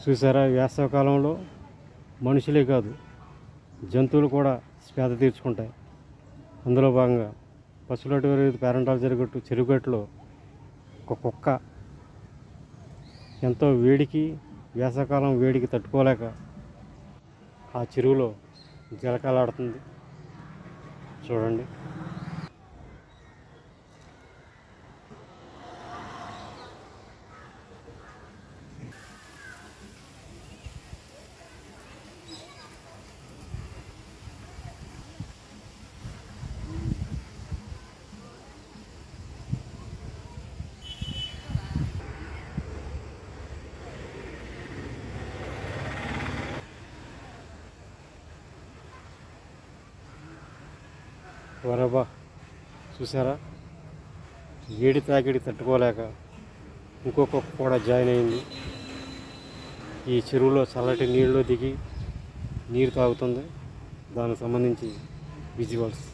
చూసారా, వేసవికాలంలో మనుషులే కాదు జంతువులు కూడా స్పేద తీర్చుకుంటాయి. అందులో భాగంగా పశువులటి పేరంటాలు జరగట్టు చెరుగట్టులో ఒక కుక్క ఎంతో వేడికి, వేసవికాలం వేడికి తట్టుకోలేక ఆ చెరువులో జలకాలాడుతుంది. చూడండి. వరబా, చూసారా, వేడి తాకిడి తట్టుకోలేక ఇంకొక కూడా జాయిన్ అయింది. ఈ చెరువులో చల్లటి నీళ్ళు దిగి నీరు తాగుతుంది. దానికి సంబంధించి విజువల్స్.